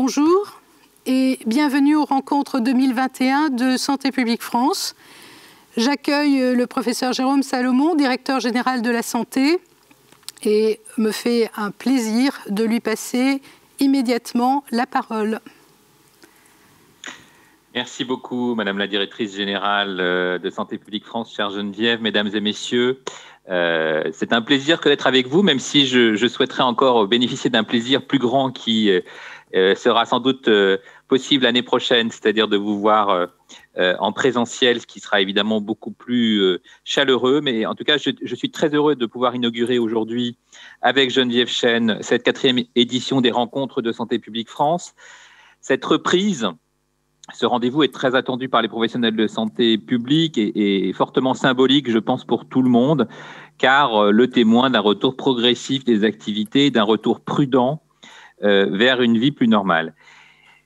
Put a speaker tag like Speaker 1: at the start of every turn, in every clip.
Speaker 1: Bonjour et bienvenue aux rencontres 2021 de Santé publique France. J'accueille le professeur Jérôme Salomon, directeur général de la santé, et me fait un plaisir de lui passer immédiatement la parole.
Speaker 2: Merci beaucoup, Madame la directrice générale de Santé publique France, chère Geneviève, mesdames et messieurs. C'est un plaisir que d'être avec vous, même si je souhaiterais encore bénéficier d'un plaisir plus grand qui sera sans doute possible l'année prochaine, c'est-à-dire de vous voir en présentiel, ce qui sera évidemment beaucoup plus chaleureux. Mais en tout cas, je suis très heureux de pouvoir inaugurer aujourd'hui avec Geneviève Chêne cette 4e édition des rencontres de Santé publique France. Cette reprise, ce rendez-vous est très attendu par les professionnels de santé publique et fortement symbolique, je pense, pour tout le monde, car le témoin d'un retour progressif des activités, d'un retour prudent vers une vie plus normale.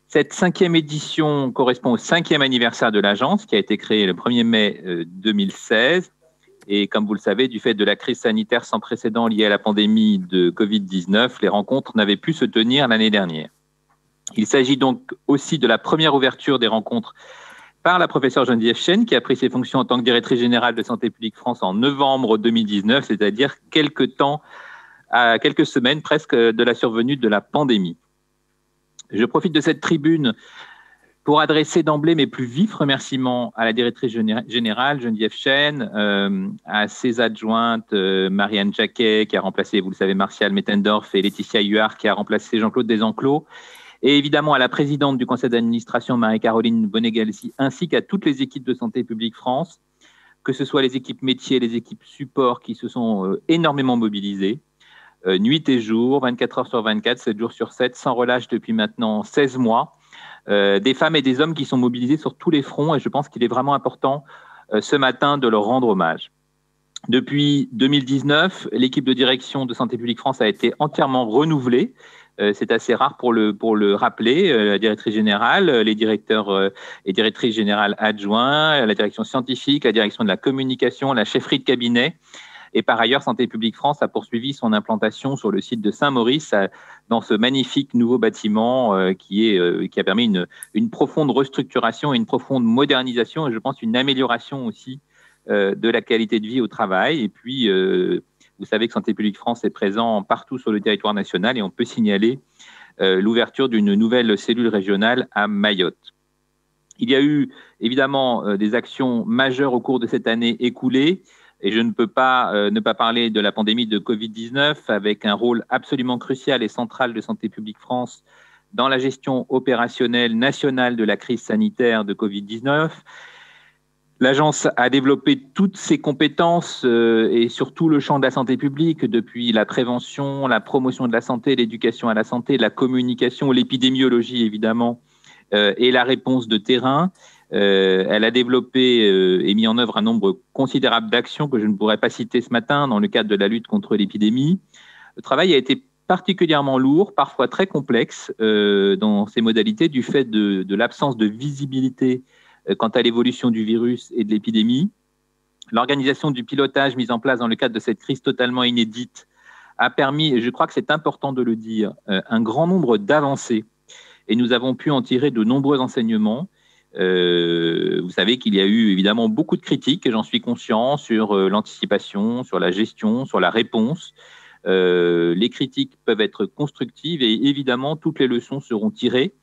Speaker 2: Cette 5e édition correspond au 5e anniversaire de l'agence, qui a été créée le 1er mai 2016. Et comme vous le savez, du fait de la crise sanitaire sans précédent liée à la pandémie de Covid-19, les rencontres n'avaient pu se tenir l'année dernière. Il s'agit donc aussi de la première ouverture des rencontres par la professeure Geneviève Chêne, qui a pris ses fonctions en tant que directrice générale de Santé publique France en novembre 2019, c'est-à-dire quelques semaines presque de la survenue de la pandémie. Je profite de cette tribune pour adresser d'emblée mes plus vifs remerciements à la directrice générale Geneviève Chêne, à ses adjointes Marianne Jacquet, qui a remplacé, vous le savez, Martial Mettendorf, et Laetitia Huard, qui a remplacé Jean-Claude Desenclos, et évidemment à la présidente du conseil d'administration, Marie-Caroline Bonegalsi, ainsi qu'à toutes les équipes de Santé publique France, que ce soit les équipes métiers, les équipes support qui se sont énormément mobilisées, nuit et jour, 24 heures sur 24, 7 jours sur 7, sans relâche depuis maintenant 16 mois, des femmes et des hommes qui sont mobilisés sur tous les fronts, et je pense qu'il est vraiment important ce matin de leur rendre hommage. Depuis 2019, l'équipe de direction de Santé publique France a été entièrement renouvelée. C'est assez rare pour le rappeler. La directrice générale, les directeurs et directrices générales adjoints, la direction scientifique, la direction de la communication, la chefferie de cabinet. Et par ailleurs, Santé publique France a poursuivi son implantation sur le site de Saint-Maurice, dans ce magnifique nouveau bâtiment qui a permis une profonde restructuration et une profonde modernisation, et je pense une amélioration aussi de la qualité de vie au travail. Et puis, vous savez que Santé publique France est présent partout sur le territoire national, et on peut signaler l'ouverture d'une nouvelle cellule régionale à Mayotte. Il y a eu évidemment des actions majeures au cours de cette année écoulée, et je ne peux pas ne pas parler de la pandémie de Covid-19, avec un rôle absolument crucial et central de Santé publique France dans la gestion opérationnelle nationale de la crise sanitaire de Covid-19. L'agence a développé toutes ses compétences et surtout le champ de la santé publique, depuis la prévention, la promotion de la santé, l'éducation à la santé, la communication, l'épidémiologie évidemment, et la réponse de terrain. Elle a développé et mis en œuvre un nombre considérable d'actions que je ne pourrais pas citer ce matin dans le cadre de la lutte contre l'épidémie. Le travail a été particulièrement lourd, parfois très complexe dans ses modalités, du fait de l'absence de visibilité quant à l'évolution du virus et de l'épidémie. L'organisation du pilotage mis en place dans le cadre de cette crise totalement inédite a permis, et je crois que c'est important de le dire, un grand nombre d'avancées, et nous avons pu en tirer de nombreux enseignements. Vous savez qu'il y a eu évidemment beaucoup de critiques, et j'en suis conscient, sur l'anticipation, sur la gestion, sur la réponse. Les critiques peuvent être constructives, et évidemment toutes les leçons seront tirées.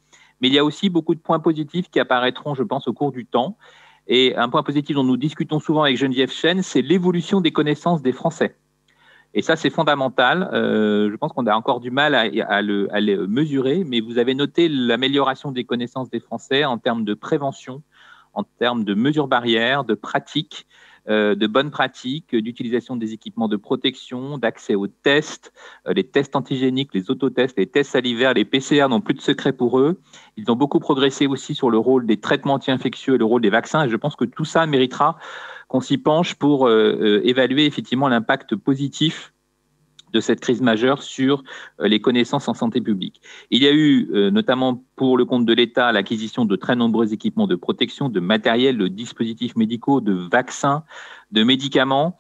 Speaker 2: Mais il y a aussi beaucoup de points positifs qui apparaîtront, je pense, au cours du temps. Et un point positif dont nous discutons souvent avec Geneviève Chêne, c'est l'évolution des connaissances des Français. Et ça, c'est fondamental. Je pense qu'on a encore du mal à le mesurer, mais vous avez noté l'amélioration des connaissances des Français en termes de prévention, en termes de mesures barrières, de pratiques, de bonnes pratiques, d'utilisation des équipements de protection, d'accès aux tests, les tests antigéniques, les autotests, les tests salivaires, les PCR n'ont plus de secret pour eux. Ils ont beaucoup progressé aussi sur le rôle des traitements anti-infectieux et le rôle des vaccins, et je pense que tout ça méritera qu'on s'y penche pour évaluer effectivement l'impact positif de cette crise majeure sur les connaissances en santé publique. Il y a eu, notamment pour le compte de l'État, l'acquisition de très nombreux équipements de protection, de matériel, de dispositifs médicaux, de vaccins, de médicaments.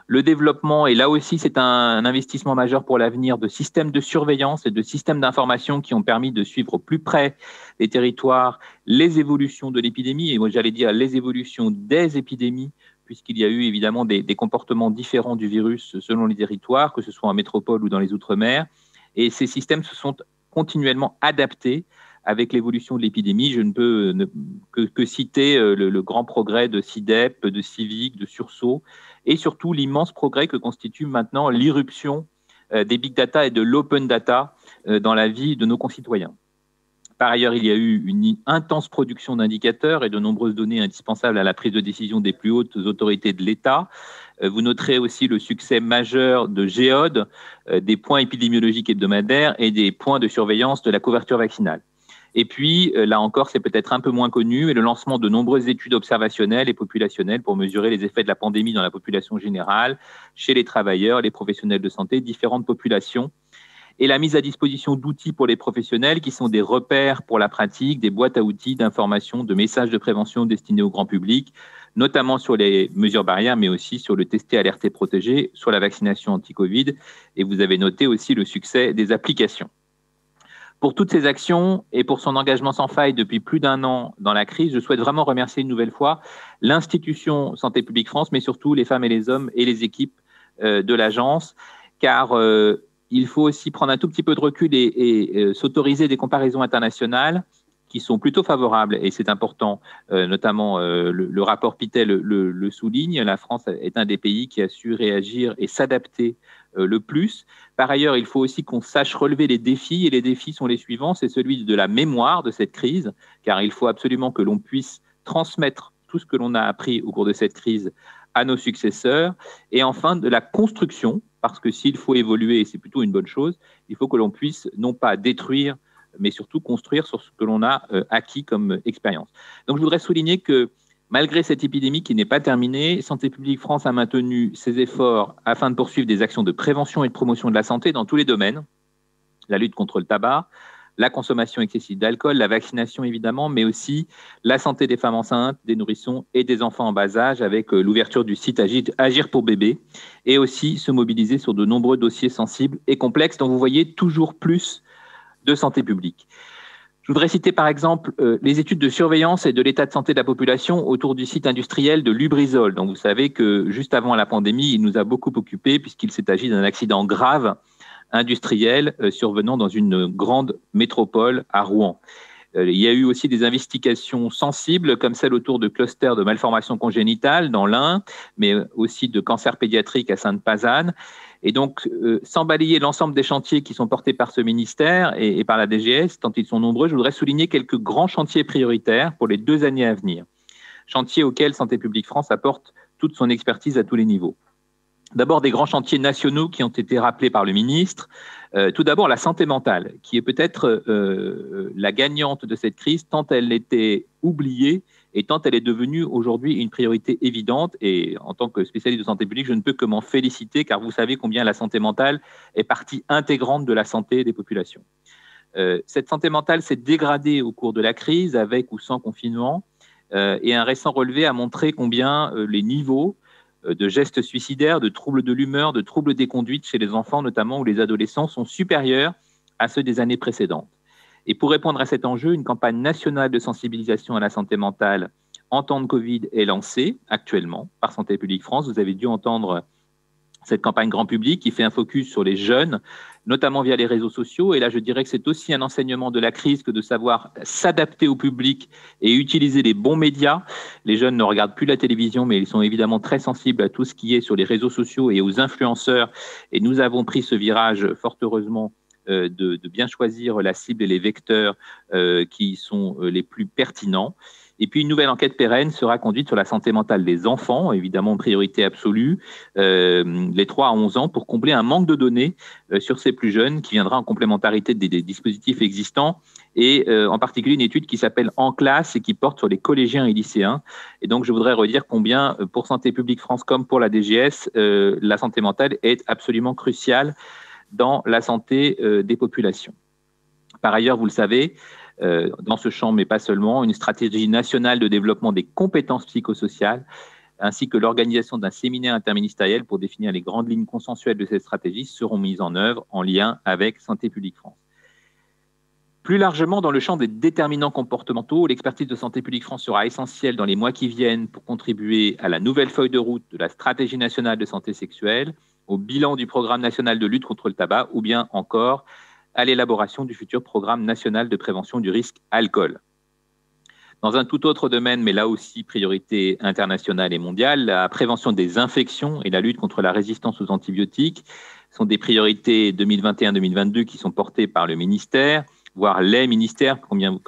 Speaker 2: Le développement, et là aussi c'est un investissement majeur pour l'avenir, de systèmes de surveillance et de systèmes d'information qui ont permis de suivre au plus près des territoires les évolutions de l'épidémie, et moi j'allais dire les évolutions des épidémies, puisqu'il y a eu évidemment des comportements différents du virus selon les territoires, que ce soit en métropole ou dans les Outre-mer. Et ces systèmes se sont continuellement adaptés avec l'évolution de l'épidémie. Je ne peux que citer le grand progrès de CIDEP, de Civic, de Sursaut, et surtout l'immense progrès que constitue maintenant l'irruption des big data et de l'open data dans la vie de nos concitoyens. Par ailleurs, il y a eu une intense production d'indicateurs et de nombreuses données indispensables à la prise de décision des plus hautes autorités de l'État. Vous noterez aussi le succès majeur de Géode, des points épidémiologiques hebdomadaires et des points de surveillance de la couverture vaccinale. Et puis, là encore, c'est peut-être un peu moins connu, mais le lancement de nombreuses études observationnelles et populationnelles pour mesurer les effets de la pandémie dans la population générale, chez les travailleurs, les professionnels de santé, différentes populations, et la mise à disposition d'outils pour les professionnels qui sont des repères pour la pratique, des boîtes à outils d'information, de messages de prévention destinés au grand public, notamment sur les mesures barrières, mais aussi sur le tester, alerter, protéger, sur la vaccination anti-Covid. Et vous avez noté aussi le succès des applications. Pour toutes ces actions et pour son engagement sans faille depuis plus d'1 an dans la crise, je souhaite vraiment remercier une nouvelle fois l'institution Santé publique France, mais surtout les femmes et les hommes et les équipes de l'agence, car il faut aussi prendre un tout petit peu de recul et s'autoriser des comparaisons internationales qui sont plutôt favorables, et c'est important, notamment le rapport Pittel le souligne, la France est un des pays qui a su réagir et s'adapter le plus. Par ailleurs, il faut aussi qu'on sache relever les défis, et les défis sont les suivants, c'est celui de la mémoire de cette crise, car il faut absolument que l'on puisse transmettre tout ce que l'on a appris au cours de cette crise à nos successeurs, et enfin de la construction, parce que s'il faut évoluer, et c'est plutôt une bonne chose, il faut que l'on puisse non pas détruire, mais surtout construire sur ce que l'on a acquis comme expérience. Donc je voudrais souligner que malgré cette épidémie qui n'est pas terminée, Santé publique France a maintenu ses efforts afin de poursuivre des actions de prévention et de promotion de la santé dans tous les domaines, la lutte contre le tabac, la consommation excessive d'alcool, la vaccination évidemment, mais aussi la santé des femmes enceintes, des nourrissons et des enfants en bas âge avec l'ouverture du site Agir pour bébé, et aussi se mobiliser sur de nombreux dossiers sensibles et complexes dont vous voyez toujours plus de santé publique. Je voudrais citer par exemple les études de surveillance et de l'état de santé de la population autour du site industriel de Lubrizol, dont vous savez que juste avant la pandémie, il nous a beaucoup occupés puisqu'il s'est agi d'un accident grave industriel survenant dans une grande métropole à Rouen. Il y a eu aussi des investigations sensibles comme celle autour de clusters de malformations congénitales dans l'Ain, mais aussi de cancer pédiatrique à Sainte-Pazanne. Et donc, sans balayer l'ensemble des chantiers qui sont portés par ce ministère et par la DGS, tant ils sont nombreux, je voudrais souligner quelques grands chantiers prioritaires pour les 2 années à venir. Chantiers auxquels Santé publique France apporte toute son expertise à tous les niveaux. D'abord, des grands chantiers nationaux qui ont été rappelés par le ministre. Tout d'abord, la santé mentale, qui est peut-être la gagnante de cette crise, tant elle était oubliée et tant elle est devenue aujourd'hui une priorité évidente. Et en tant que spécialiste de santé publique, je ne peux que m'en féliciter, car vous savez combien la santé mentale est partie intégrante de la santé des populations. Cette santé mentale s'est dégradée au cours de la crise, avec ou sans confinement, et un récent relevé a montré combien les niveaux de gestes suicidaires, de troubles de l'humeur, de troubles des conduites chez les enfants notamment ou les adolescents sont supérieurs à ceux des années précédentes. Et pour répondre à cet enjeu, une campagne nationale de sensibilisation à la santé mentale en temps de Covid est lancée actuellement par Santé publique France. Vous avez dû entendre cette campagne grand public qui fait un focus sur les jeunes, notamment via les réseaux sociaux. Et là, je dirais que c'est aussi un enseignement de la crise que de savoir s'adapter au public et utiliser les bons médias. Les jeunes ne regardent plus la télévision, mais ils sont évidemment très sensibles à tout ce qui est sur les réseaux sociaux et aux influenceurs. Et nous avons pris ce virage, fort heureusement, de bien choisir la cible et les vecteurs qui sont les plus pertinents. Et puis, une nouvelle enquête pérenne sera conduite sur la santé mentale des enfants, évidemment en priorité absolue, les 3 à 11 ans, pour combler un manque de données sur ces plus jeunes, qui viendra en complémentarité des dispositifs existants, et en particulier une étude qui s'appelle En classe et qui porte sur les collégiens et lycéens. Et donc, je voudrais redire combien, pour Santé publique France comme pour la DGS, la santé mentale est absolument cruciale dans la santé des populations. Par ailleurs, vous le savez, dans ce champ, mais pas seulement, une stratégie nationale de développement des compétences psychosociales ainsi que l'organisation d'un séminaire interministériel pour définir les grandes lignes consensuelles de cette stratégie seront mises en œuvre en lien avec Santé publique France. Plus largement, dans le champ des déterminants comportementaux, l'expertise de Santé publique France sera essentielle dans les mois qui viennent pour contribuer à la nouvelle feuille de route de la stratégie nationale de santé sexuelle, au bilan du programme national de lutte contre le tabac ou bien encore à l'élaboration du futur programme national de prévention du risque alcool. Dans un tout autre domaine, mais là aussi priorité internationale et mondiale, la prévention des infections et la lutte contre la résistance aux antibiotiques sont des priorités 2021-2022 qui sont portées par le ministère, voire les ministères,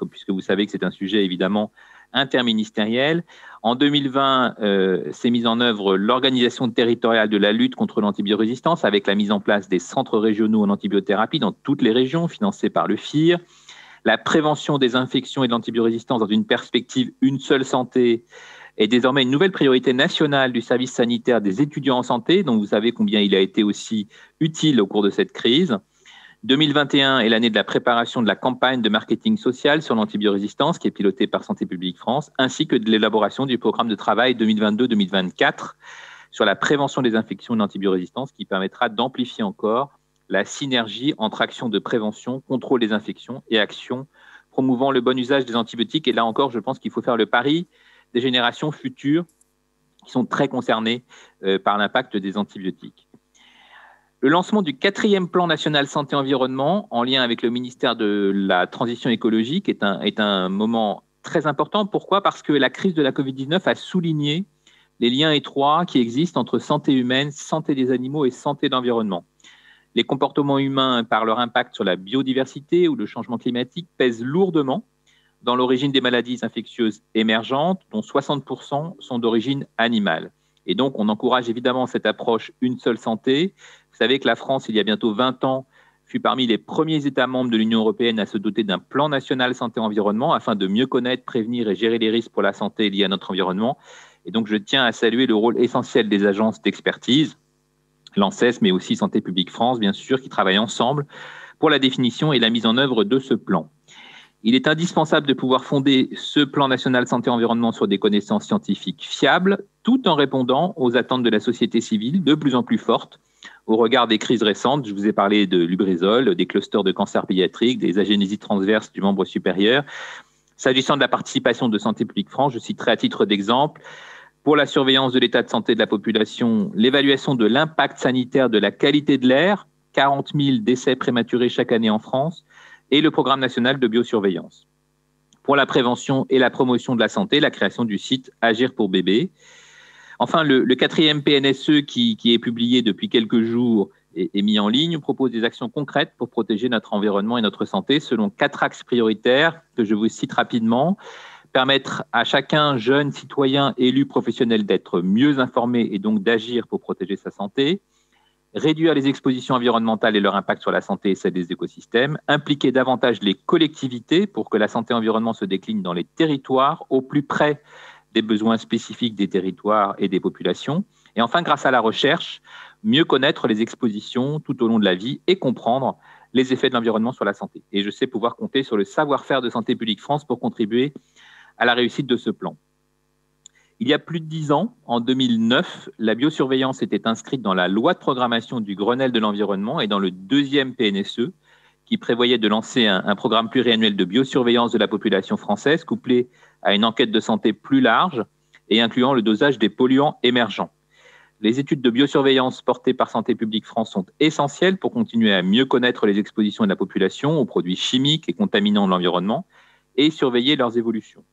Speaker 2: puisque vous savez que c'est un sujet évidemment interministériel. En 2020, s'est mise en œuvre l'organisation territoriale de la lutte contre l'antibiorésistance avec la mise en place des centres régionaux en antibiothérapie dans toutes les régions, financés par le FIR. La prévention des infections et de l'antibiorésistance dans une perspective une seule santé est désormais une nouvelle priorité nationale du service sanitaire des étudiants en santé, dont vous savez combien il a été aussi utile au cours de cette crise. 2021 est l'année de la préparation de la campagne de marketing social sur l'antibiorésistance qui est pilotée par Santé publique France, ainsi que de l'élaboration du programme de travail 2022-2024 sur la prévention des infections et de l'antibiorésistance qui permettra d'amplifier encore la synergie entre actions de prévention, contrôle des infections et actions promouvant le bon usage des antibiotiques. Et là encore, je pense qu'il faut faire le pari des générations futures qui sont très concernées par l'impact des antibiotiques. Le lancement du 4e plan national santé-environnement, en lien avec le ministère de la Transition écologique, est un moment très important. Pourquoi ? Parce que la crise de la Covid-19 a souligné les liens étroits qui existent entre santé humaine, santé des animaux et santé de l'environnement. Les comportements humains, par leur impact sur la biodiversité ou le changement climatique, pèsent lourdement dans l'origine des maladies infectieuses émergentes, dont 60% sont d'origine animale. Et donc, on encourage évidemment cette approche une seule santé. Vous savez que la France, il y a bientôt 20 ans, fut parmi les premiers États membres de l'Union européenne à se doter d'un plan national santé-environnement afin de mieux connaître, prévenir et gérer les risques pour la santé liés à notre environnement. Et donc, je tiens à saluer le rôle essentiel des agences d'expertise, l'ANSES, mais aussi Santé publique France, bien sûr, qui travaillent ensemble pour la définition et la mise en œuvre de ce plan. Il est indispensable de pouvoir fonder ce plan national santé-environnement sur des connaissances scientifiques fiables, tout en répondant aux attentes de la société civile de plus en plus fortes au regard des crises récentes. Je vous ai parlé de Lubrizol, des clusters de cancer pédiatrique, des agénésies transverses du membre supérieur. S'agissant de la participation de Santé publique France, je citerai à titre d'exemple, pour la surveillance de l'état de santé de la population, l'évaluation de l'impact sanitaire de la qualité de l'air, 40 000 décès prématurés chaque année en France, et le programme national de biosurveillance. Pour la prévention et la promotion de la santé, la création du site Agir pour bébé. Enfin, le 4e PNSE qui est publié depuis quelques jours et mis en ligne propose des actions concrètes pour protéger notre environnement et notre santé selon 4 axes prioritaires que je vous cite rapidement. Permettre à chacun, jeune, citoyen, élu, professionnel, d'être mieux informé et donc d'agir pour protéger sa santé. Réduire les expositions environnementales et leur impact sur la santé et celle des écosystèmes, impliquer davantage les collectivités pour que la santé-environnement se décline dans les territoires, au plus près des besoins spécifiques des territoires et des populations. Et enfin, grâce à la recherche, mieux connaître les expositions tout au long de la vie et comprendre les effets de l'environnement sur la santé. Et je sais pouvoir compter sur le savoir-faire de Santé publique France pour contribuer à la réussite de ce plan. Il y a plus de 10 ans, en 2009, la biosurveillance était inscrite dans la loi de programmation du Grenelle de l'environnement et dans le 2e PNSE, qui prévoyait de lancer un programme pluriannuel de biosurveillance de la population française, couplé à une enquête de santé plus large et incluant le dosage des polluants émergents. Les études de biosurveillance portées par Santé publique France sont essentielles pour continuer à mieux connaître les expositions de la population aux produits chimiques et contaminants de l'environnement et surveiller leurs évolutions.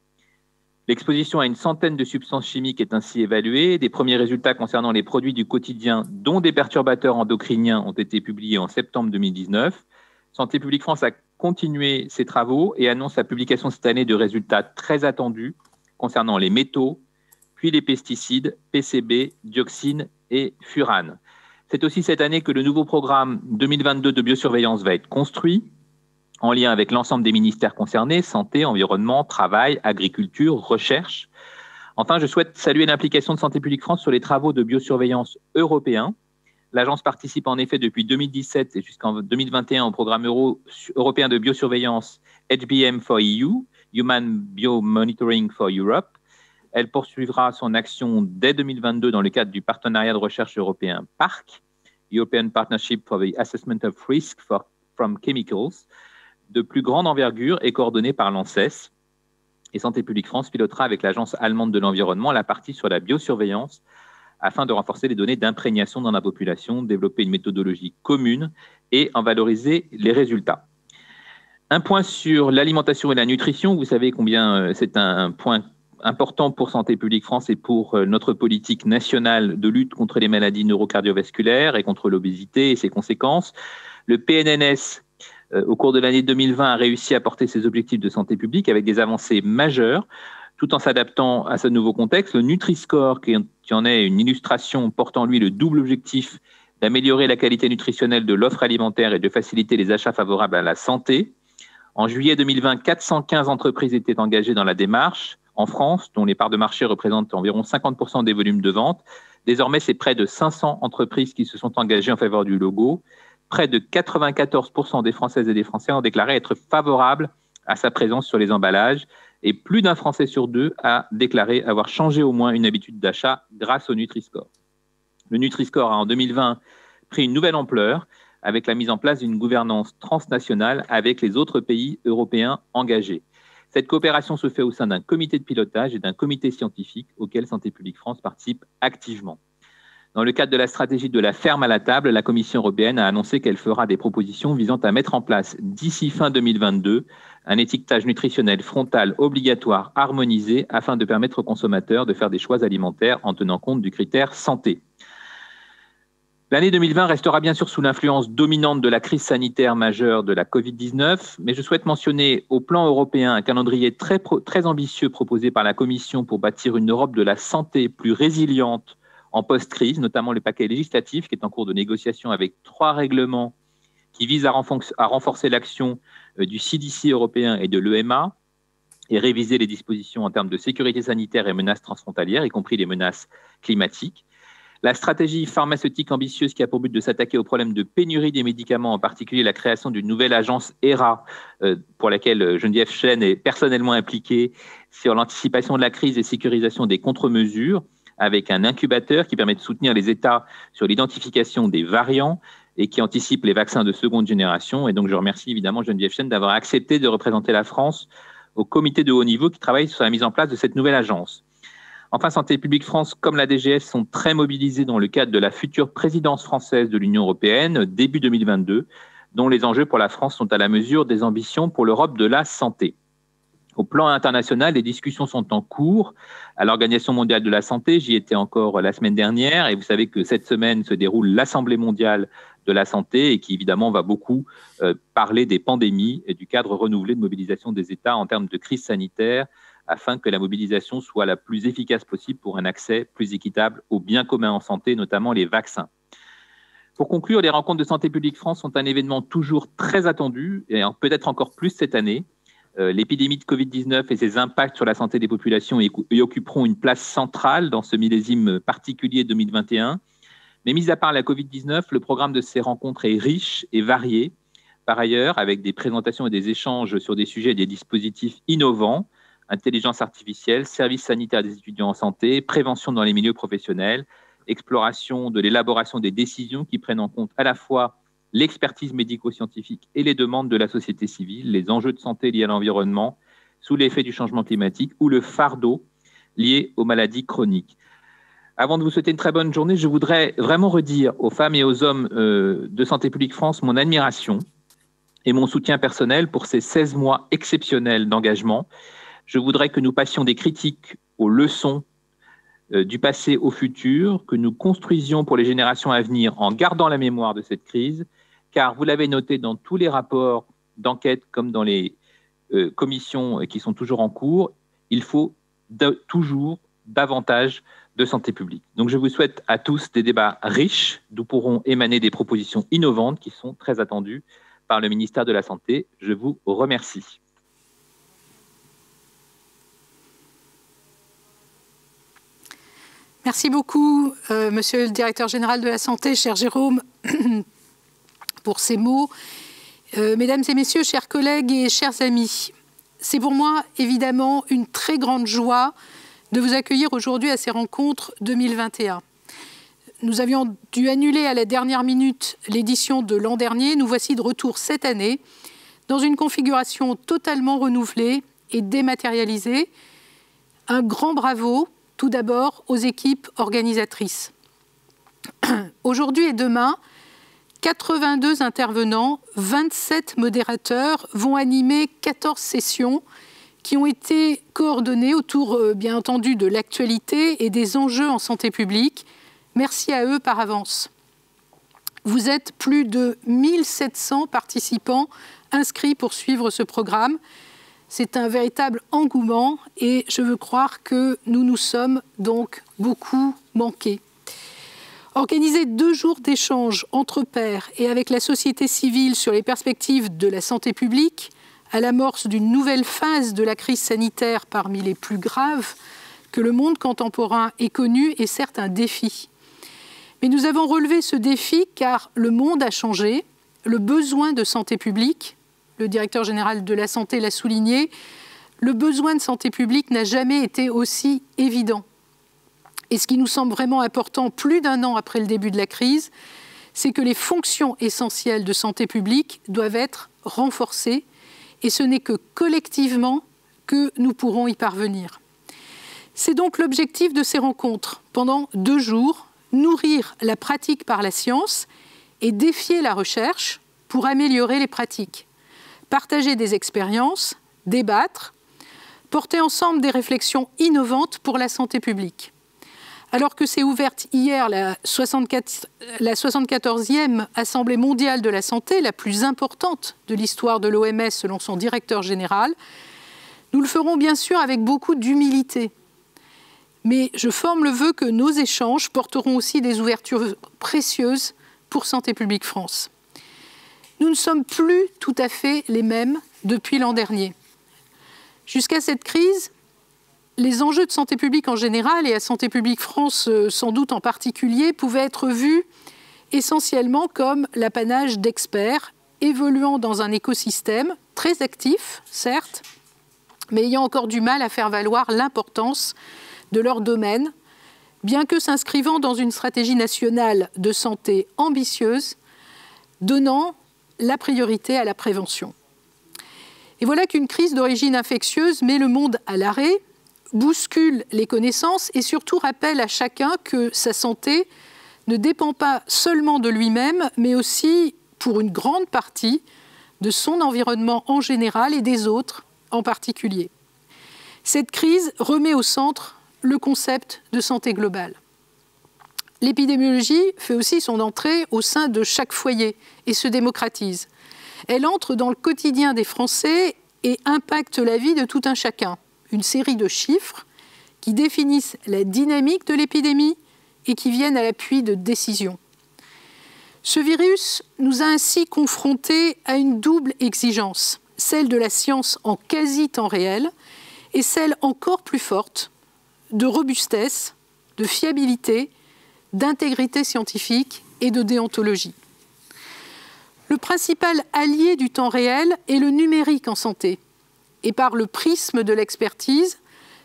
Speaker 2: L'exposition à une centaine de substances chimiques est ainsi évaluée. Des premiers résultats concernant les produits du quotidien, dont des perturbateurs endocriniens, ont été publiés en septembre 2019. Santé publique France a continué ses travaux et annonce la publication cette année de résultats très attendus concernant les métaux, puis les pesticides, PCB, dioxines et furanes. C'est aussi cette année que le nouveau programme 2022 de biosurveillance va être construit, en lien avec l'ensemble des ministères concernés, santé, environnement, travail, agriculture, recherche. Enfin, je souhaite saluer l'implication de Santé publique France sur les travaux de biosurveillance européens. L'agence participe en effet depuis 2017 et jusqu'en 2021 au programme européen de biosurveillance HBM for EU, Human Biomonitoring for Europe. Elle poursuivra son action dès 2022 dans le cadre du partenariat de recherche européen PARC, European Partnership for the Assessment of Risk from Chemicals, de plus grande envergure et coordonnée par l'ANSES. Et Santé publique France pilotera avec l'Agence allemande de l'environnement la partie sur la biosurveillance afin de renforcer les données d'imprégnation dans la population, développer une méthodologie commune et en valoriser les résultats. Un point sur l'alimentation et la nutrition. Vous savez combien c'est un point important pour Santé publique France et pour notre politique nationale de lutte contre les maladies neurocardiovasculaires et contre l'obésité et ses conséquences. Le PNNS, au cours de l'année 2020, a réussi à porter ses objectifs de santé publique avec des avancées majeures, tout en s'adaptant à ce nouveau contexte. Le Nutri-Score, qui en est une illustration, porte en lui le double objectif d'améliorer la qualité nutritionnelle de l'offre alimentaire et de faciliter les achats favorables à la santé. En juillet 2020, 415 entreprises étaient engagées dans la démarche en France, dont les parts de marché représentent environ 50% des volumes de vente. Désormais, c'est près de 500 entreprises qui se sont engagées en faveur du logo. Près de 94% des Françaises et des Français ont déclaré être favorables à sa présence sur les emballages et plus d'un Français sur deux a déclaré avoir changé au moins une habitude d'achat grâce au Nutri-Score. Le Nutri-Score a en 2020 pris une nouvelle ampleur avec la mise en place d'une gouvernance transnationale avec les autres pays européens engagés. Cette coopération se fait au sein d'un comité de pilotage et d'un comité scientifique auquel Santé publique France participe activement. Dans le cadre de la stratégie de la ferme à la table, la Commission européenne a annoncé qu'elle fera des propositions visant à mettre en place d'ici fin 2022 un étiquetage nutritionnel frontal obligatoire harmonisé afin de permettre aux consommateurs de faire des choix alimentaires en tenant compte du critère santé. L'année 2020 restera bien sûr sous l'influence dominante de la crise sanitaire majeure de la Covid-19, mais je souhaite mentionner au plan européen un calendrier très ambitieux proposé par la Commission pour bâtir une Europe de la santé plus résiliente en post-crise, notamment le paquet législatif qui est en cours de négociation avec 3 règlements qui visent à renforcer l'action du CDC européen et de l'EMA et réviser les dispositions en termes de sécurité sanitaire et menaces transfrontalières, y compris les menaces climatiques. La stratégie pharmaceutique ambitieuse qui a pour but de s'attaquer au problème de pénurie des médicaments, en particulier la création d'une nouvelle agence HERA, pour laquelle Geneviève Chêne est personnellement impliquée, sur l'anticipation de la crise et sécurisation des contre-mesures, avec un incubateur qui permet de soutenir les États sur l'identification des variants et qui anticipe les vaccins de seconde génération. Et donc, je remercie évidemment Geneviève Chêne d'avoir accepté de représenter la France au comité de haut niveau qui travaille sur la mise en place de cette nouvelle agence. Enfin, Santé publique France, comme la DGS, sont très mobilisés dans le cadre de la future présidence française de l'Union européenne, début 2022, dont les enjeux pour la France sont à la mesure des ambitions pour l'Europe de la santé. Au plan international, les discussions sont en cours à l'Organisation mondiale de la santé. J'y étais encore la semaine dernière et vous savez que cette semaine se déroule l'Assemblée mondiale de la santé et qui évidemment va beaucoup parler des pandémies et du cadre renouvelé de mobilisation des États en termes de crise sanitaire afin que la mobilisation soit la plus efficace possible pour un accès plus équitable aux biens communs en santé, notamment les vaccins. Pour conclure, les rencontres de Santé publique France sont un événement toujours très attendu et peut-être encore plus cette année. L'épidémie de Covid-19 et ses impacts sur la santé des populations y occuperont une place centrale dans ce millésime particulier 2021. Mais mis à part la Covid-19, le programme de ces rencontres est riche et varié. Par ailleurs, avec des présentations et des échanges sur des sujets et des dispositifs innovants, intelligence artificielle, services sanitaires des étudiants en santé, prévention dans les milieux professionnels, exploration de l'élaboration des décisions qui prennent en compte à la fois l'expertise médico-scientifique et les demandes de la société civile, les enjeux de santé liés à l'environnement, sous l'effet du changement climatique ou le fardeau lié aux maladies chroniques. Avant de vous souhaiter une très bonne journée, je voudrais vraiment redire aux femmes et aux hommes de Santé publique France mon admiration et mon soutien personnel pour ces 16 mois exceptionnels d'engagement. Je voudrais que nous passions des critiques aux leçons du passé au futur, que nous construisions pour les générations à venir en gardant la mémoire de cette crise, car vous l'avez noté dans tous les rapports d'enquête comme dans les commissions qui sont toujours en cours, il faut toujours davantage de santé publique. Donc je vous souhaite à tous des débats riches d'où pourront émaner des propositions innovantes qui sont très attendues par le ministère de la Santé. Je vous remercie.
Speaker 1: Merci beaucoup, Monsieur le Directeur général de la Santé, cher Jérôme, pour ces mots. Mesdames et Messieurs, chers collègues et chers amis, c'est pour moi évidemment une très grande joie de vous accueillir aujourd'hui à ces rencontres 2021. Nous avions dû annuler à la dernière minute l'édition de l'an dernier. Nous voici de retour cette année dans une configuration totalement renouvelée et dématérialisée. Un grand bravo tout d'abord aux équipes organisatrices. Aujourd'hui et demain, 82 intervenants, 27 modérateurs vont animer 14 sessions qui ont été coordonnées autour, bien entendu, de l'actualité et des enjeux en santé publique. Merci à eux par avance. Vous êtes plus de 1700 participants inscrits pour suivre ce programme. C'est un véritable engouement et je veux croire que nous nous sommes donc beaucoup manqués. Organiser 2 jours d'échange entre pairs et avec la société civile sur les perspectives de la santé publique, à l'amorce d'une nouvelle phase de la crise sanitaire parmi les plus graves que le monde contemporain ait connu, est certes un défi. Mais nous avons relevé ce défi car le monde a changé, le besoin de santé publique, le directeur général de la santé l'a souligné, le besoin de santé publique n'a jamais été aussi évident. Et ce qui nous semble vraiment important, plus d'1 an après le début de la crise, c'est que les fonctions essentielles de santé publique doivent être renforcées, et ce n'est que collectivement que nous pourrons y parvenir. C'est donc l'objectif de ces rencontres. Pendant 2 jours, nourrir la pratique par la science et défier la recherche pour améliorer les pratiques. Partager des expériences, débattre, porter ensemble des réflexions innovantes pour la santé publique. Alors que s'est ouverte hier la 74e Assemblée mondiale de la santé, la plus importante de l'histoire de l'OMS selon son directeur général, nous le ferons bien sûr avec beaucoup d'humilité. Mais je forme le vœu que nos échanges porteront aussi des ouvertures précieuses pour Santé publique France. Nous ne sommes plus tout à fait les mêmes depuis l'an dernier. Jusqu'à cette crise, les enjeux de santé publique en général et à Santé publique France sans doute en particulier pouvaient être vus essentiellement comme l'apanage d'experts évoluant dans un écosystème très actif, certes, mais ayant encore du mal à faire valoir l'importance de leur domaine, bien que s'inscrivant dans une stratégie nationale de santé ambitieuse, donnant la priorité à la prévention. Et voilà qu'une crise d'origine infectieuse met le monde à l'arrêt, bouscule les connaissances et surtout rappelle à chacun que sa santé ne dépend pas seulement de lui-même, mais aussi, pour une grande partie, de son environnement en général et des autres en particulier. Cette crise remet au centre le concept de santé globale. L'épidémiologie fait aussi son entrée au sein de chaque foyer et se démocratise. Elle entre dans le quotidien des Français et impacte la vie de tout un chacun. Une série de chiffres qui définissent la dynamique de l'épidémie et qui viennent à l'appui de décisions. Ce virus nous a ainsi confrontés à une double exigence, celle de la science en quasi-temps réel et celle encore plus forte de robustesse, de fiabilité, d'intégrité scientifique et de déontologie. Le principal allié du temps réel est le numérique en santé. Et par le prisme de l'expertise,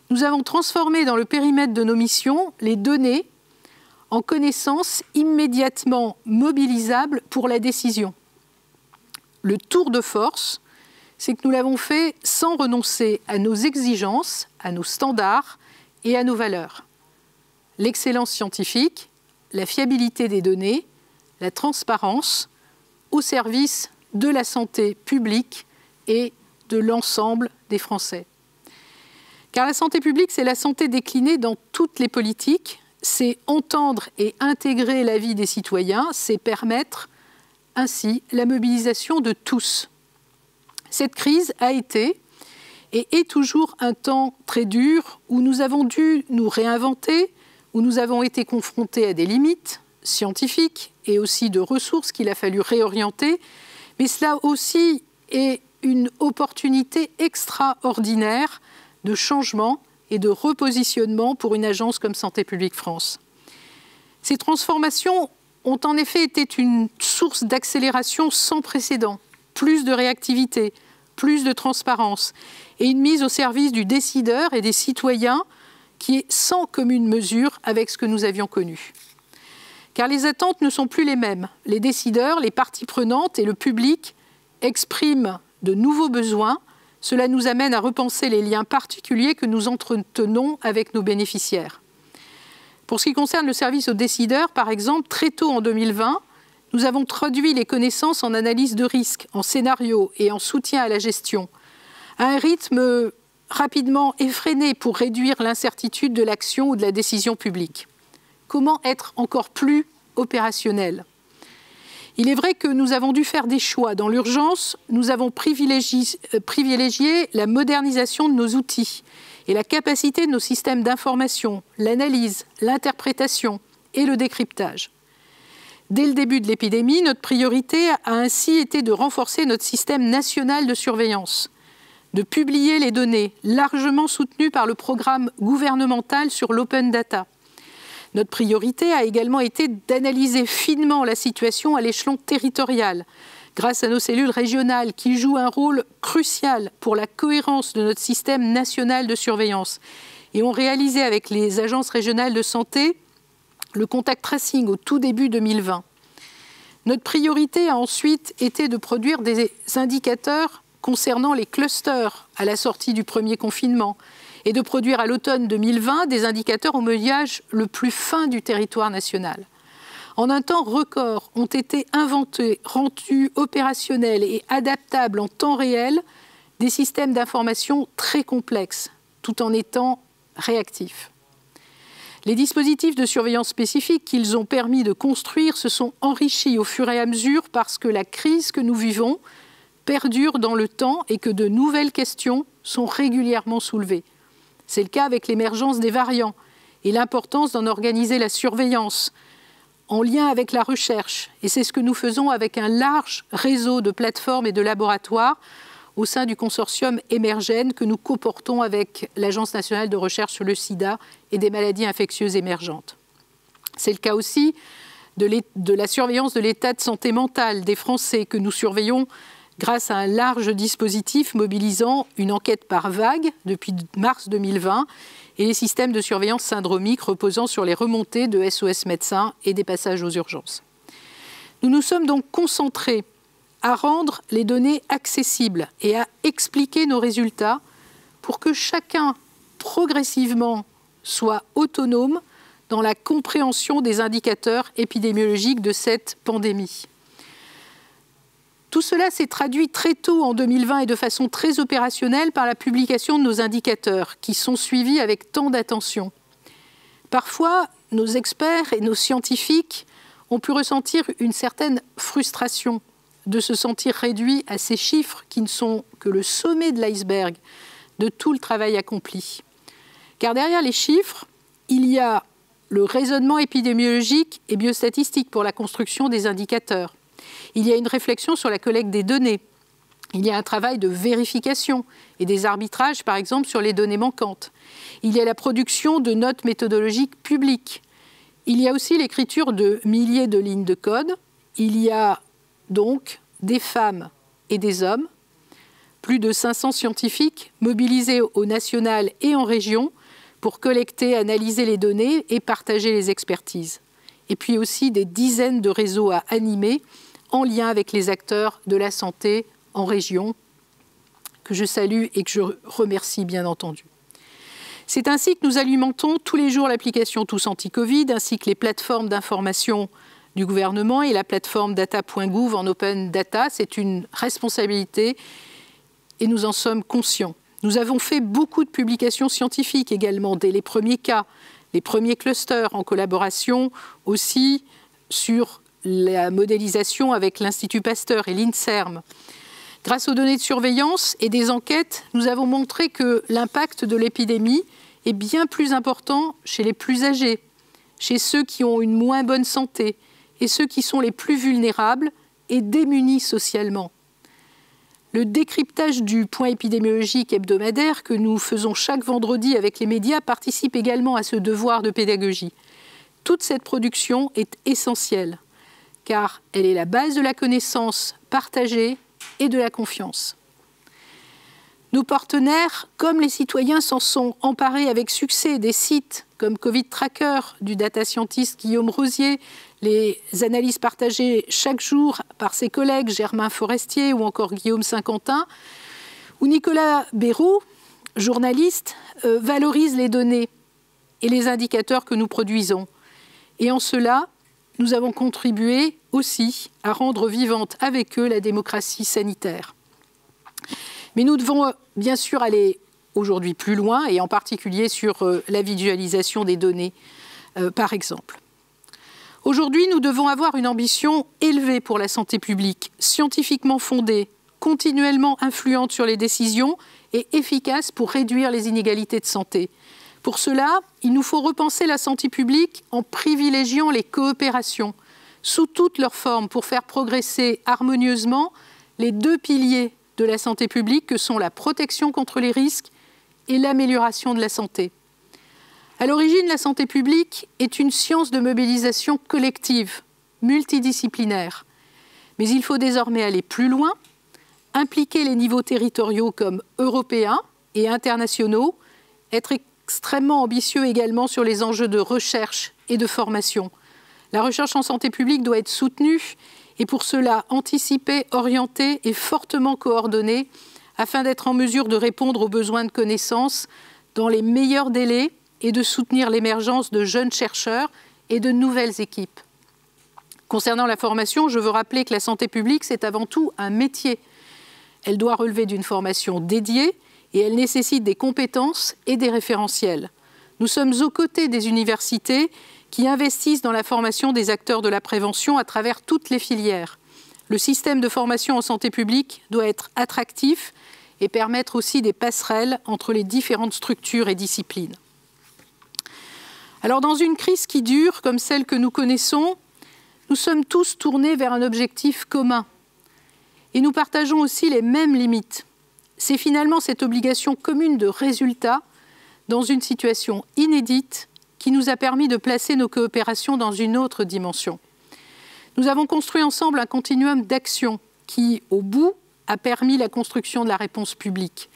Speaker 1: nous avons transformé dans le périmètre de nos missions les données en connaissances immédiatement mobilisables pour la décision. Le tour de force, c'est que nous l'avons fait sans renoncer à nos exigences, à nos standards et à nos valeurs. L'excellence scientifique, la fiabilité des données, la transparence au service de la santé publique et de l'ensemble des Français. Car la santé publique, c'est la santé déclinée dans toutes les politiques, c'est entendre et intégrer la vie des citoyens, c'est permettre ainsi la mobilisation de tous. Cette crise a été et est toujours un temps très dur où nous avons dû nous réinventer, où nous avons été confrontés à des limites scientifiques et aussi de ressources qu'il a fallu réorienter, mais cela aussi est une opportunité extraordinaire de changement et de repositionnement pour une agence comme Santé publique France. Ces transformations ont en effet été une source d'accélération sans précédent, plus de réactivité, plus de transparence et une mise au service du décideur et des citoyens qui est sans commune mesure avec ce que nous avions connu. Car les attentes ne sont plus les mêmes. Les décideurs, les parties prenantes et le public expriment de nouveaux besoins. Cela nous amène à repenser les liens particuliers que nous entretenons avec nos bénéficiaires. Pour ce qui concerne le service aux décideurs, par exemple, très tôt en 2020, nous avons traduit les connaissances en analyse de risque, en scénario et en soutien à la gestion, à un rythme rapidement effréné pour réduire l'incertitude de l'action ou de la décision publique. Comment être encore plus opérationnel ? Il est vrai que nous avons dû faire des choix. Dans l'urgence, nous avons privilégié la modernisation de nos outils et la capacité de nos systèmes d'information, l'analyse, l'interprétation et le décryptage. Dès le début de l'épidémie, notre priorité a ainsi été de renforcer notre système national de surveillance, de publier les données largement soutenues par le programme gouvernemental sur l'open data. Notre priorité a également été d'analyser finement la situation à l'échelon territorial, grâce à nos cellules régionales qui jouent un rôle crucial pour la cohérence de notre système national de surveillance et ont réalisé avec les agences régionales de santé le contact tracing au tout début 2020. Notre priorité a ensuite été de produire des indicateurs concernant les clusters à la sortie du premier confinement et de produire à l'automne 2020 des indicateurs au maillage le plus fin du territoire national. En un temps record, ont été inventés, rendus opérationnels et adaptables en temps réel des systèmes d'information très complexes, tout en étant réactifs. Les dispositifs de surveillance spécifiques qu'ils ont permis de construire se sont enrichis au fur et à mesure parce que la crise que nous vivons perdure dans le temps et que de nouvelles questions sont régulièrement soulevées. C'est le cas avec l'émergence des variants et l'importance d'en organiser la surveillance en lien avec la recherche. Et c'est ce que nous faisons avec un large réseau de plateformes et de laboratoires au sein du consortium Emergen que nous coportons avec l'Agence nationale de recherche sur le sida et des maladies infectieuses émergentes. C'est le cas aussi de la surveillance de l'état de santé mentale des Français que nous surveillons grâce à un large dispositif mobilisant une enquête par vague depuis mars 2020 et les systèmes de surveillance syndromique reposant sur les remontées de SOS médecins et des passages aux urgences. Nous nous sommes donc concentrés à rendre les données accessibles et à expliquer nos résultats pour que chacun, progressivement, soit autonome dans la compréhension des indicateurs épidémiologiques de cette pandémie. Tout cela s'est traduit très tôt en 2020 et de façon très opérationnelle par la publication de nos indicateurs, qui sont suivis avec tant d'attention. Parfois, nos experts et nos scientifiques ont pu ressentir une certaine frustration de se sentir réduits à ces chiffres qui ne sont que le sommet de l'iceberg de tout le travail accompli. Car derrière les chiffres, il y a le raisonnement épidémiologique et biostatistique pour la construction des indicateurs. Il y a une réflexion sur la collecte des données. Il y a un travail de vérification et des arbitrages, par exemple, sur les données manquantes. Il y a la production de notes méthodologiques publiques. Il y a aussi l'écriture de milliers de lignes de code. Il y a donc des femmes et des hommes, plus de 500 scientifiques mobilisés au national et en région pour collecter, analyser les données et partager les expertises. Et puis aussi des dizaines de réseaux à animer en lien avec les acteurs de la santé en région, que je salue et que je remercie bien entendu. C'est ainsi que nous alimentons tous les jours l'application Tous Anti-Covid, ainsi que les plateformes d'information du gouvernement et la plateforme data.gouv en open data. C'est une responsabilité et nous en sommes conscients. Nous avons fait beaucoup de publications scientifiques également, dès les premiers cas, les premiers clusters, en collaboration aussi sur la modélisation avec l'Institut Pasteur et l'INSERM. Grâce aux données de surveillance et des enquêtes, nous avons montré que l'impact de l'épidémie est bien plus important chez les plus âgés, chez ceux qui ont une moins bonne santé et ceux qui sont les plus vulnérables et démunis socialement. Le décryptage du point épidémiologique hebdomadaire que nous faisons chaque vendredi avec les médias participe également à ce devoir de pédagogie. Toute cette production est essentielle, car elle est la base de la connaissance partagée et de la confiance. Nos partenaires, comme les citoyens, s'en sont emparés avec succès. Des sites comme Covid Tracker du data scientist Guillaume Rosier, les analyses partagées chaque jour par ses collègues Germain Forestier ou encore Guillaume Saint-Quentin, où Nicolas Béroux, journaliste, valorise les données et les indicateurs que nous produisons. Et en cela, nous avons contribué aussi à rendre vivante avec eux la démocratie sanitaire. Mais nous devons bien sûr aller aujourd'hui plus loin, et en particulier sur la visualisation des données, par exemple. Aujourd'hui, nous devons avoir une ambition élevée pour la santé publique, scientifiquement fondée, continuellement influente sur les décisions et efficace pour réduire les inégalités de santé. Pour cela, il nous faut repenser la santé publique en privilégiant les coopérations sous toutes leurs formes pour faire progresser harmonieusement les deux piliers de la santé publique que sont la protection contre les risques et l'amélioration de la santé. À l'origine, la santé publique est une science de mobilisation collective, multidisciplinaire. Mais il faut désormais aller plus loin, impliquer les niveaux territoriaux comme européens et internationaux, être extrêmement ambitieux également sur les enjeux de recherche et de formation. La recherche en santé publique doit être soutenue et pour cela anticipée, orientée et fortement coordonnée afin d'être en mesure de répondre aux besoins de connaissances dans les meilleurs délais et de soutenir l'émergence de jeunes chercheurs et de nouvelles équipes. Concernant la formation, je veux rappeler que la santé publique, c'est avant tout un métier. Elle doit relever d'une formation dédiée et elle nécessite des compétences et des référentiels. Nous sommes aux côtés des universités qui investissent dans la formation des acteurs de la prévention à travers toutes les filières. Le système de formation en santé publique doit être attractif et permettre aussi des passerelles entre les différentes structures et disciplines. Alors, dans une crise qui dure, comme celle que nous connaissons, nous sommes tous tournés vers un objectif commun. Et nous partageons aussi les mêmes limites. C'est finalement cette obligation commune de résultat dans une situation inédite qui nous a permis de placer nos coopérations dans une autre dimension. Nous avons construit ensemble un continuum d'action qui, au bout, a permis la construction de la réponse publique.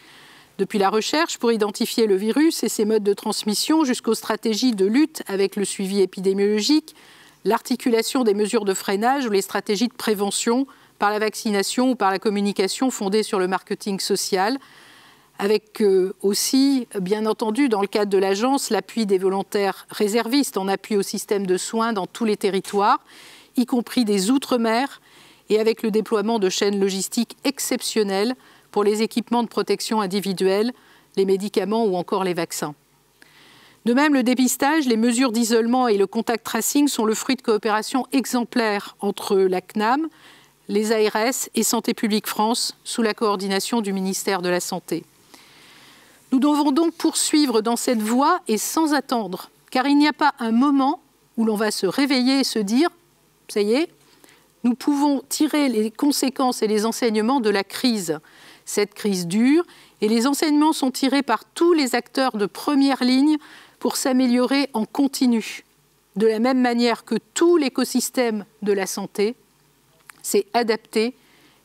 Speaker 1: Depuis la recherche pour identifier le virus et ses modes de transmission jusqu'aux stratégies de lutte avec le suivi épidémiologique, l'articulation des mesures de freinage ou les stratégies de prévention par la vaccination ou par la communication fondée sur le marketing social, avec aussi, bien entendu, dans le cadre de l'agence, l'appui des volontaires réservistes en appui au système de soins dans tous les territoires, y compris des Outre-mer, et avec le déploiement de chaînes logistiques exceptionnelles pour les équipements de protection individuelle, les médicaments ou encore les vaccins. De même, le dépistage, les mesures d'isolement et le contact tracing sont le fruit de coopérations exemplaires entre la CNAM, les ARS et Santé publique France, sous la coordination du ministère de la Santé. Nous devons donc poursuivre dans cette voie et sans attendre, car il n'y a pas un moment où l'on va se réveiller et se dire « ça y est, nous pouvons tirer les conséquences et les enseignements de la crise ». Cette crise dure et les enseignements sont tirés par tous les acteurs de première ligne pour s'améliorer en continu. De la même manière que tout l'écosystème de la santé s'est adapté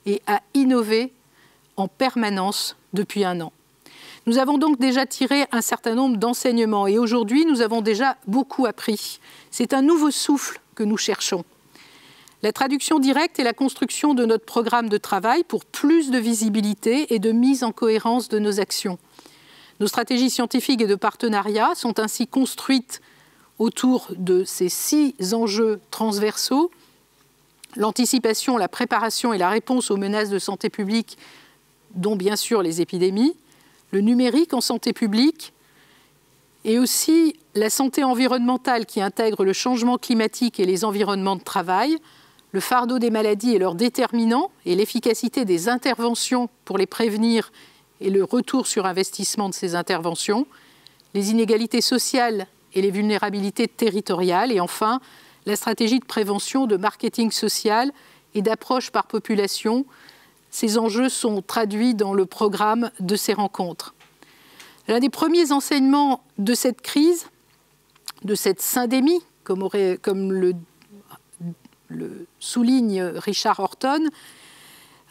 Speaker 1: et a innové en permanence depuis un an. Nous avons donc déjà tiré un certain nombre d'enseignements et aujourd'hui, nous avons déjà beaucoup appris. C'est un nouveau souffle que nous cherchons. La traduction directe est la construction de notre programme de travail pour plus de visibilité et de mise en cohérence de nos actions. Nos stratégies scientifiques et de partenariat sont ainsi construites autour de ces 6 enjeux transversaux: l'anticipation, la préparation et la réponse aux menaces de santé publique, dont bien sûr les épidémies, le numérique en santé publique, et aussi la santé environnementale qui intègre le changement climatique et les environnements de travail, le fardeau des maladies et leurs déterminants et l'efficacité des interventions pour les prévenir et le retour sur investissement de ces interventions, les inégalités sociales et les vulnérabilités territoriales, et enfin la stratégie de prévention, de marketing social et d'approche par population. Ces enjeux sont traduits dans le programme de ces rencontres. L'un des premiers enseignements de cette crise, de cette syndémie, comme le souligne Richard Horton,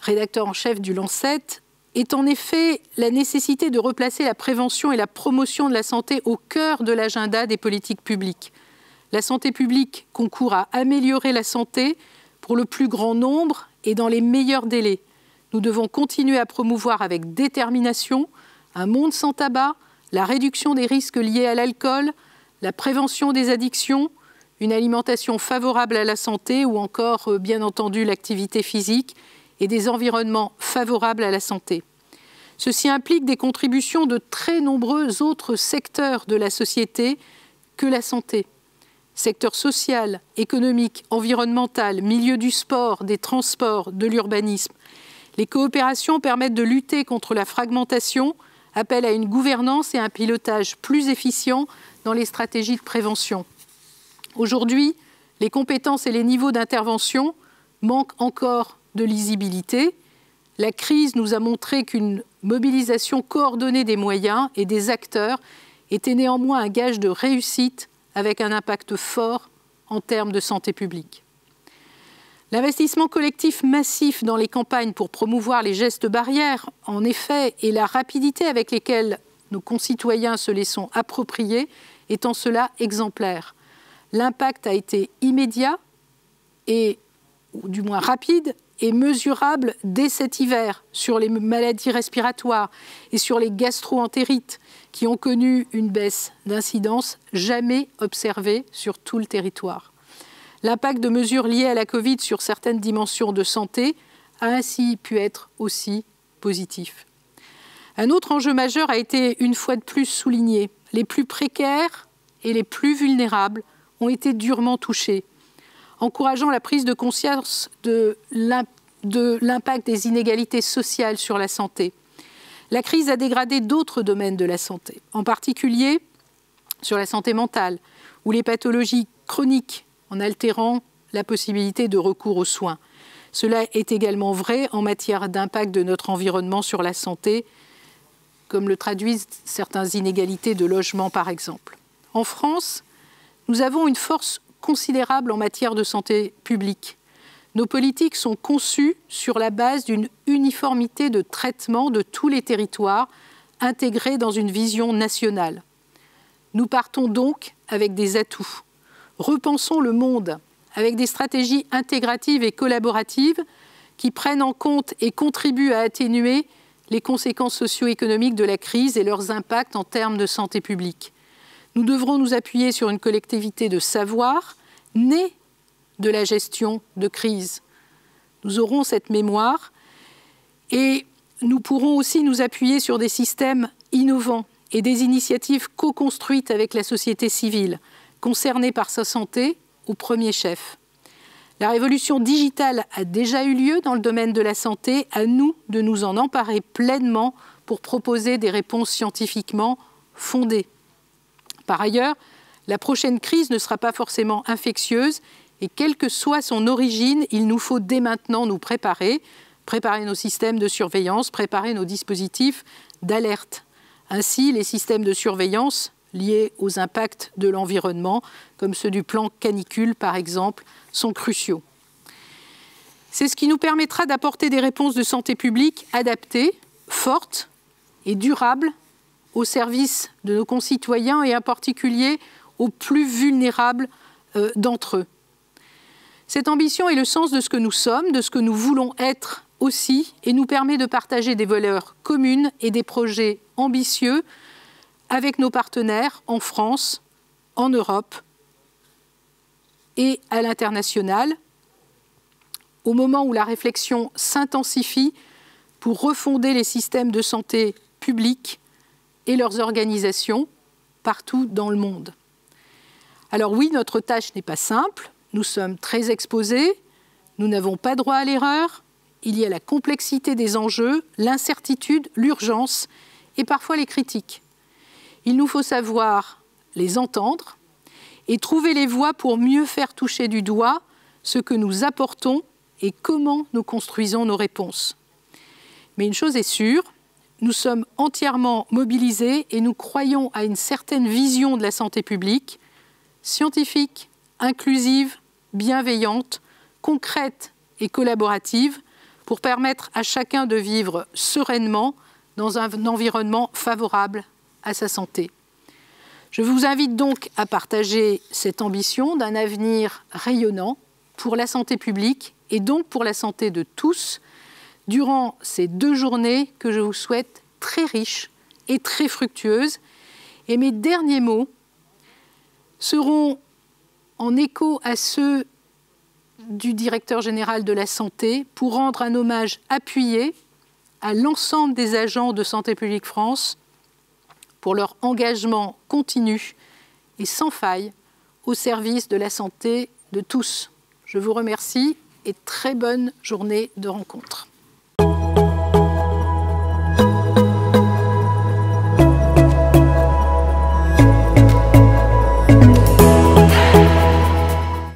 Speaker 1: rédacteur en chef du Lancet, est en effet la nécessité de replacer la prévention et la promotion de la santé au cœur de l'agenda des politiques publiques. La santé publique concourt à améliorer la santé pour le plus grand nombre et dans les meilleurs délais. Nous devons continuer à promouvoir avec détermination un monde sans tabac, la réduction des risques liés à l'alcool, la prévention des addictions, une alimentation favorable à la santé ou encore, bien entendu, l'activité physique et des environnements favorables à la santé. Ceci implique des contributions de très nombreux autres secteurs de la société que la santé. Secteur social, économique, environnemental, milieu du sport, des transports, de l'urbanisme. Les coopérations permettent de lutter contre la fragmentation, appellent à une gouvernance et un pilotage plus efficient dans les stratégies de prévention. Aujourd'hui, les compétences et les niveaux d'intervention manquent encore de lisibilité. La crise nous a montré qu'une mobilisation coordonnée des moyens et des acteurs était néanmoins un gage de réussite avec un impact fort en termes de santé publique. L'investissement collectif massif dans les campagnes pour promouvoir les gestes barrières, en effet, et la rapidité avec lesquelles nos concitoyens se les sont appropriés est en cela exemplaire. L'impact a été immédiat et, ou du moins rapide, et mesurable dès cet hiver sur les maladies respiratoires et sur les gastro-entérites qui ont connu une baisse d'incidence jamais observée sur tout le territoire. L'impact de mesures liées à la Covid sur certaines dimensions de santé a ainsi pu être aussi positif. Un autre enjeu majeur a été une fois de plus souligné. Les plus précaires et les plus vulnérables ont été durement touchés, encourageant la prise de conscience de l'impact des inégalités sociales sur la santé. La crise a dégradé d'autres domaines de la santé, en particulier sur la santé mentale ou les pathologies chroniques, en altérant la possibilité de recours aux soins. Cela est également vrai en matière d'impact de notre environnement sur la santé, comme le traduisent certaines inégalités de logement par exemple. En France, nous avons une force considérable en matière de santé publique. Nos politiques sont conçues sur la base d'une uniformité de traitement de tous les territoires, intégrée dans une vision nationale. Nous partons donc avec des atouts. Repensons le monde avec des stratégies intégratives et collaboratives qui prennent en compte et contribuent à atténuer les conséquences socio-économiques de la crise et leurs impacts en termes de santé publique. Nous devrons nous appuyer sur une collectivité de savoir née de la gestion de crise. Nous aurons cette mémoire et nous pourrons aussi nous appuyer sur des systèmes innovants et des initiatives co-construites avec la société civile, concernée par sa santé au premier chef. La révolution digitale a déjà eu lieu dans le domaine de la santé. À nous de nous en emparer pleinement pour proposer des réponses scientifiquement fondées. Par ailleurs, la prochaine crise ne sera pas forcément infectieuse et quelle que soit son origine, il nous faut dès maintenant nous préparer nos systèmes de surveillance, préparer nos dispositifs d'alerte. Ainsi, les systèmes de surveillance liés aux impacts de l'environnement, comme ceux du plan canicule par exemple, sont cruciaux. C'est ce qui nous permettra d'apporter des réponses de santé publique adaptées, fortes et durables au service de nos concitoyens et en particulier aux plus vulnérables d'entre eux. Cette ambition est le sens de ce que nous sommes, de ce que nous voulons être aussi, et nous permet de partager des valeurs communes et des projets ambitieux avec nos partenaires en France, en Europe et à l'international, au moment où la réflexion s'intensifie pour refonder les systèmes de santé publics et leurs organisations partout dans le monde. Alors oui, notre tâche n'est pas simple, nous sommes très exposés, nous n'avons pas droit à l'erreur, il y a la complexité des enjeux, l'incertitude, l'urgence et parfois les critiques. Il nous faut savoir les entendre et trouver les voies pour mieux faire toucher du doigt ce que nous apportons et comment nous construisons nos réponses. Mais une chose est sûre, nous sommes entièrement mobilisés et nous croyons à une certaine vision de la santé publique, scientifique, inclusive, bienveillante, concrète et collaborative, pour permettre à chacun de vivre sereinement dans un environnement favorable à sa santé. Je vous invite donc à partager cette ambition d'un avenir rayonnant pour la santé publique et donc pour la santé de tous durant ces 2 journées que je vous souhaite très riches et très fructueuses. Et mes derniers mots seront en écho à ceux du directeur général de la santé pour rendre un hommage appuyé à l'ensemble des agents de Santé publique France pour leur engagement continu et sans faille au service de la santé de tous. Je vous remercie et très bonne journée de rencontre.